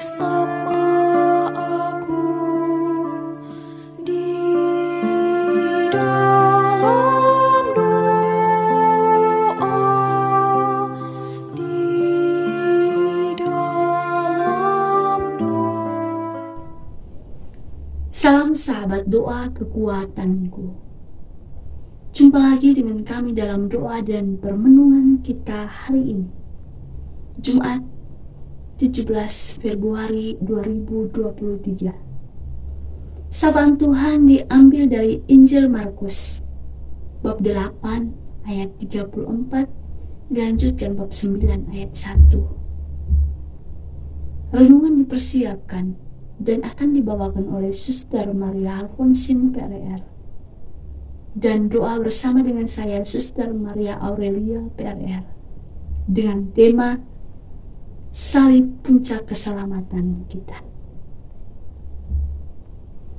Bersama aku di dalam doa, di dalam doa. Salam sahabat doa kekuatanku. Jumpa lagi dengan kami dalam doa dan permenungan kita hari ini, Jumat 17 Februari 2023. Sabaan Tuhan diambil dari Injil Markus bab 8 ayat 34, dilanjutkan bab 9 ayat 1. Renungan dipersiapkan dan akan dibawakan oleh Suster Maria Alfonsin PRR, dan doa bersama dengan saya, Suster Maria Aurelia PRR, dengan tema Salib Puncak Keselamatan Kita.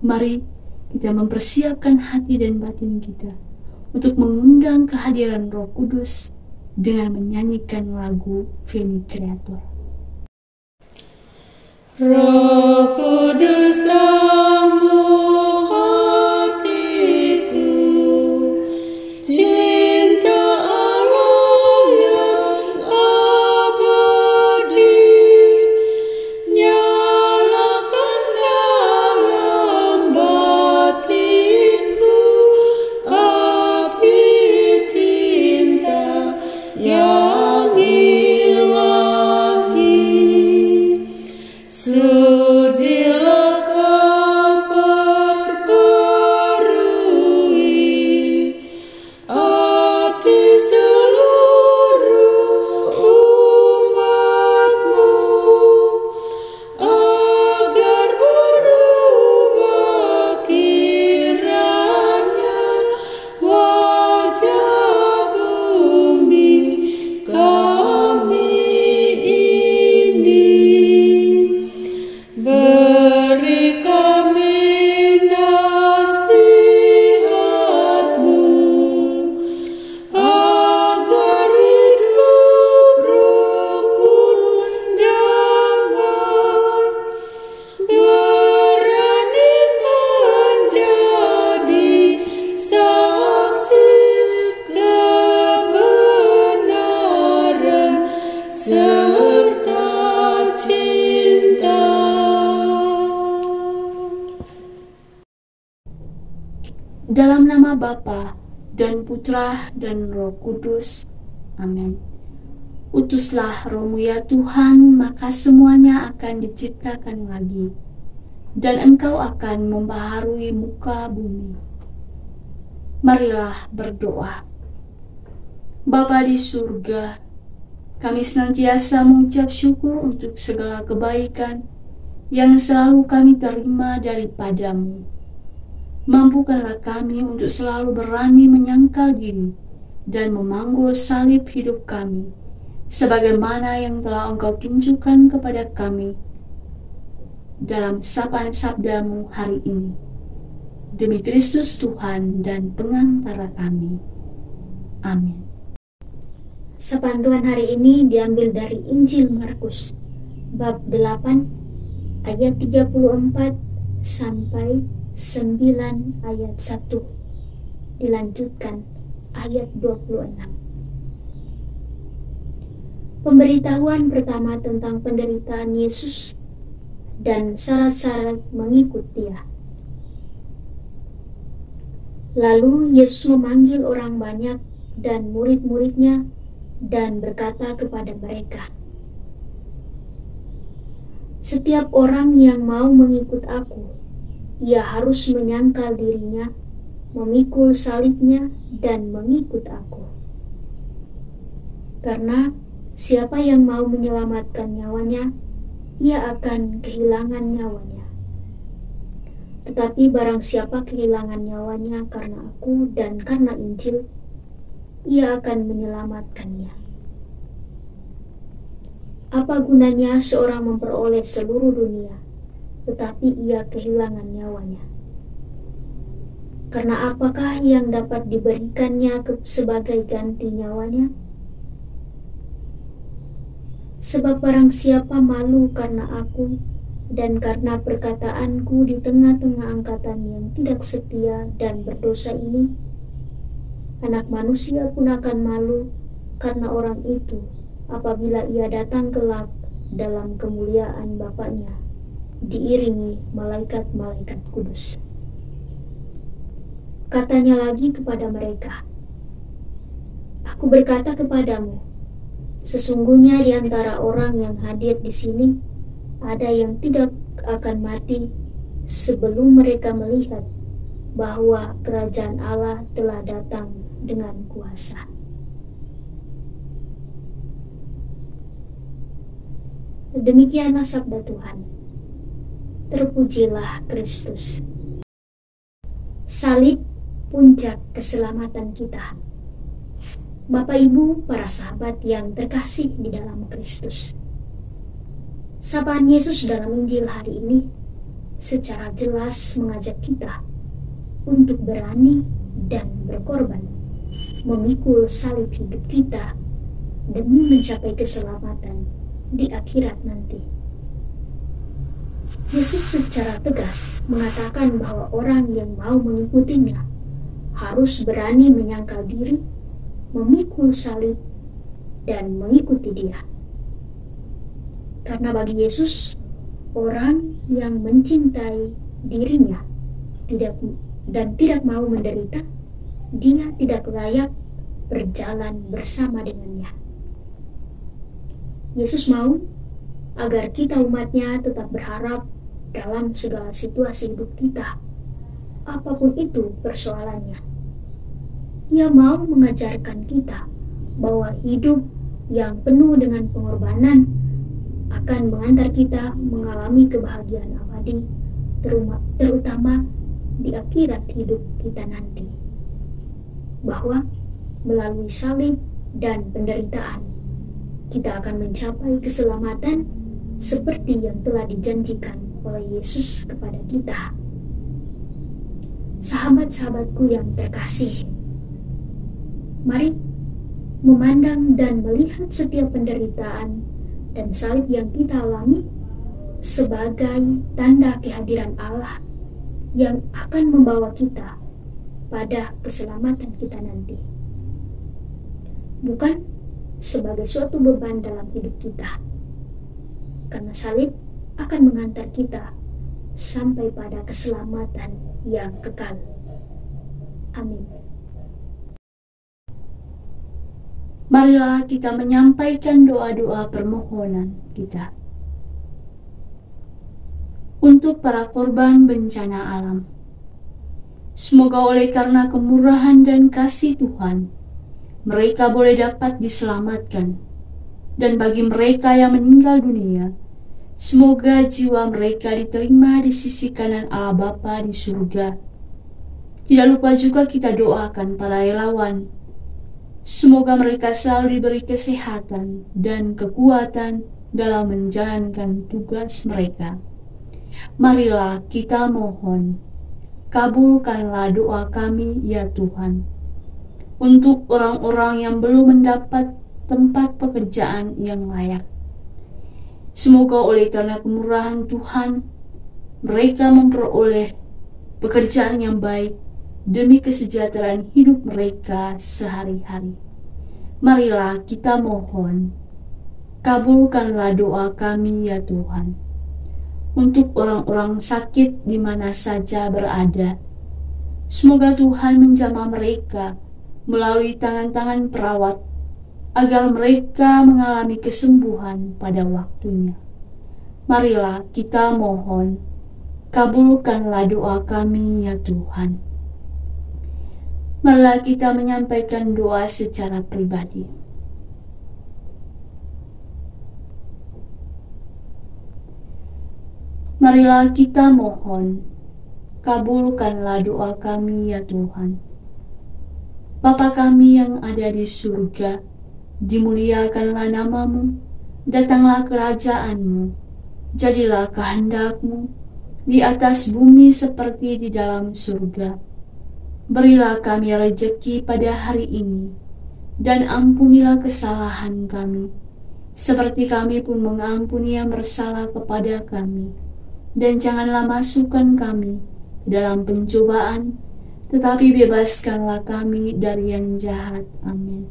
Mari kita mempersiapkan hati dan batin kita untuk mengundang kehadiran Roh Kudus dengan menyanyikan lagu Veni Creator. Roh Kudus tamu hatiku, cinta Allah yang abadi, nyalakan dalam batinku api cinta yang ilahi. Sudilah kau perbarui hati seluruh umatmu, agar berubah kiranya wajah bumi kami ini. Beri kami nasihat-Mu, agar hidup rukun damai, berani menjadi saksi kebenaran serta cinta. Dalam nama Bapa dan Putra dan Roh Kudus. Amin. Utuslah Roh-Mu ya Tuhan, maka semuanya akan diciptakan lagi, dan Engkau akan membaharui muka bumi. Marilah berdoa. Bapa di surga, kami senantiasa mengucap syukur untuk segala kebaikan yang selalu kami terima daripada-Mu. Mampukanlah kami untuk selalu berani menyangkal diri dan memanggul salib hidup kami, sebagaimana yang telah Engkau tunjukkan kepada kami dalam sapaan sabda-Mu hari ini. Demi Kristus Tuhan dan pengantara kami. Amin. Sapaan Tuhan hari ini diambil dari Injil Markus bab 8 ayat 34 sampai 9 ayat 1, dilanjutkan ayat 26. Pemberitahuan pertama tentang penderitaan Yesus dan syarat-syarat mengikut Dia. Lalu Yesus memanggil orang banyak dan murid-muridnya dan berkata kepada mereka, "Setiap orang yang mau mengikut Aku, ia harus menyangkal dirinya, memikul salibnya, dan mengikut Aku. Karena siapa yang mau menyelamatkan nyawanya, ia akan kehilangan nyawanya. Tetapi barang siapa kehilangan nyawanya karena Aku dan karena Injil, ia akan menyelamatkannya. Apa gunanya seorang memperoleh seluruh dunia, tetapi ia kehilangan nyawanya? Karena apakah yang dapat diberikannya sebagai ganti nyawanya? Sebab barang siapa malu karena aku dan karena perkataanku di tengah-tengah angkatan yang tidak setia dan berdosa ini, Anak Manusia pun akan malu karena orang itu apabila ia datang kelak dalam kemuliaan Bapa-Nya, diiringi malaikat-malaikat kudus. Katanya lagi kepada mereka, Aku berkata kepadamu, sesungguhnya di antara orang yang hadir di sini, ada yang tidak akan mati sebelum mereka melihat bahwa kerajaan Allah telah datang dengan kuasa. Demikianlah sabda Tuhan. Terpujilah Kristus. Salib puncak keselamatan kita. Bapak Ibu, para sahabat yang terkasih di dalam Kristus. Sapaan Yesus dalam Injil hari ini secara jelas mengajak kita untuk berani dan berkorban, memikul salib hidup kita demi mencapai keselamatan di akhirat nanti. Yesus secara tegas mengatakan bahwa orang yang mau mengikutinya harus berani menyangkal diri, memikul salib, dan mengikuti Dia. Karena bagi Yesus, orang yang mencintai dirinya dan tidak mau menderita, Dia tidak layak berjalan bersama dengannya. Yesus mau agar kita umatnya tetap berharap dalam segala situasi hidup kita, apapun itu persoalannya. Ia mau mengajarkan kita bahwa hidup yang penuh dengan pengorbanan akan mengantar kita mengalami kebahagiaan abadi, terutama di akhirat hidup kita nanti. Bahwa melalui salib dan penderitaan, kita akan mencapai keselamatan seperti yang telah dijanjikan oleh Yesus kepada kita. Sahabat-sahabatku yang terkasih, mari memandang dan melihat setiap penderitaan dan salib yang kita alami sebagai tanda kehadiran Allah yang akan membawa kita pada keselamatan kita nanti. Bukan sebagai suatu beban dalam hidup kita. Karena salib akan mengantar kita sampai pada keselamatan yang kekal. Amin. Marilah kita menyampaikan doa-doa permohonan kita untuk para korban bencana alam. Semoga oleh karena kemurahan dan kasih Tuhan, mereka boleh dapat diselamatkan. Dan bagi mereka yang meninggal dunia, semoga jiwa mereka diterima di sisi kanan Allah Bapa di surga. Tidak lupa juga kita doakan para relawan. Semoga mereka selalu diberi kesehatan dan kekuatan dalam menjalankan tugas mereka. Marilah kita mohon, kabulkanlah doa kami ya Tuhan, untuk orang-orang yang belum mendapat tempat pekerjaan yang layak. Semoga oleh karena kemurahan Tuhan, mereka memperoleh pekerjaan yang baik demi kesejahteraan hidup mereka sehari-hari. Marilah kita mohon, kabulkanlah doa kami ya Tuhan, untuk orang-orang sakit di mana saja berada. Semoga Tuhan menjamah mereka melalui tangan-tangan perawat, agar mereka mengalami kesembuhan pada waktunya. Marilah kita mohon, kabulkanlah doa kami ya Tuhan. Marilah kita menyampaikan doa secara pribadi. Marilah kita mohon, kabulkanlah doa kami ya Tuhan. Bapa kami yang ada di surga, dimuliakanlah namamu, datanglah kerajaanmu, jadilah kehendakmu di atas bumi seperti di dalam surga. Berilah kami rejeki pada hari ini, dan ampunilah kesalahan kami, seperti kami pun mengampuni yang bersalah kepada kami. Dan janganlah masukkan kami ke dalam pencobaan, tetapi bebaskanlah kami dari yang jahat. Amin.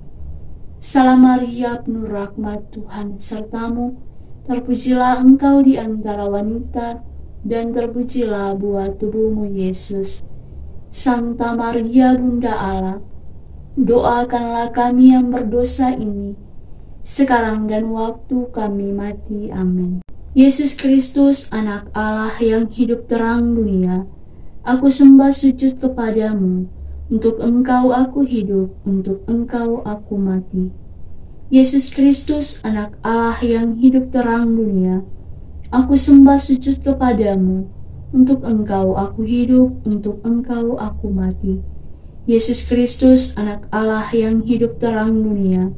Salam Maria, penuh rahmat, Tuhan sertamu, terpujilah engkau di antara wanita, dan terpujilah buah tubuhmu, Yesus. Santa Maria, Bunda Allah, doakanlah kami yang berdosa ini, sekarang dan waktu kami mati. Amin. Yesus Kristus, anak Allah yang hidup terang dunia, aku sembah sujud kepadamu. Untuk engkau aku hidup, untuk engkau aku mati. Yesus Kristus, anak Allah yang hidup terang dunia, aku sembah sujud kepadamu. Untuk engkau aku hidup, untuk engkau aku mati. Yesus Kristus, anak Allah yang hidup terang dunia,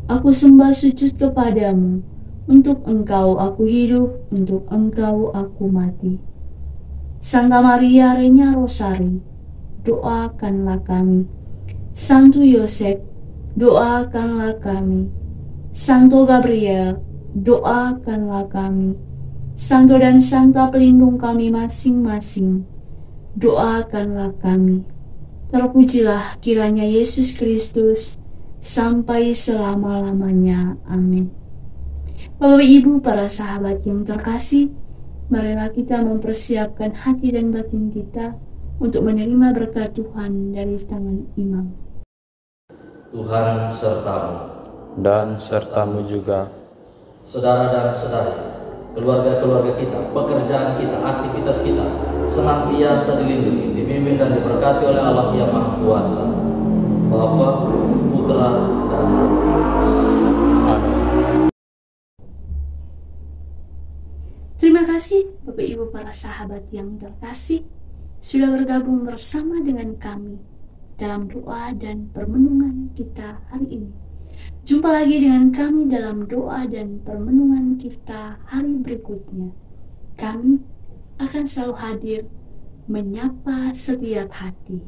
aku sembah sujud kepadamu. Untuk engkau aku hidup, untuk engkau aku mati. Santa Maria Reina Rosari, doakanlah kami. Santo Yosef, doakanlah kami. Santo Gabriel, doakanlah kami. Santo dan Santa pelindung kami masing-masing, doakanlah kami. Terpujilah kiranya Yesus Kristus sampai selama-lamanya. Amin. Bapak Ibu, para sahabat yang terkasih, marilah kita mempersiapkan hati dan batin kita untuk menerima berkat Tuhan dari tangan imam. Tuhan sertamu, dan sertamu juga. saudara dan saudari, keluarga-keluarga kita, pekerjaan kita, aktivitas kita, senantiasa dilindungi, dibimbing dan diberkati oleh Allah yang Maha Kuasa, Bapa, Putra, dan Roh Kudus. Amin. Terima kasih Bapak Ibu para sahabat yang terkasih sudah bergabung bersama dengan kami dalam doa dan permenungan kita hari ini. Jumpa lagi dengan kami dalam doa dan permenungan kita hari berikutnya. Kami akan selalu hadir menyapa setiap hati.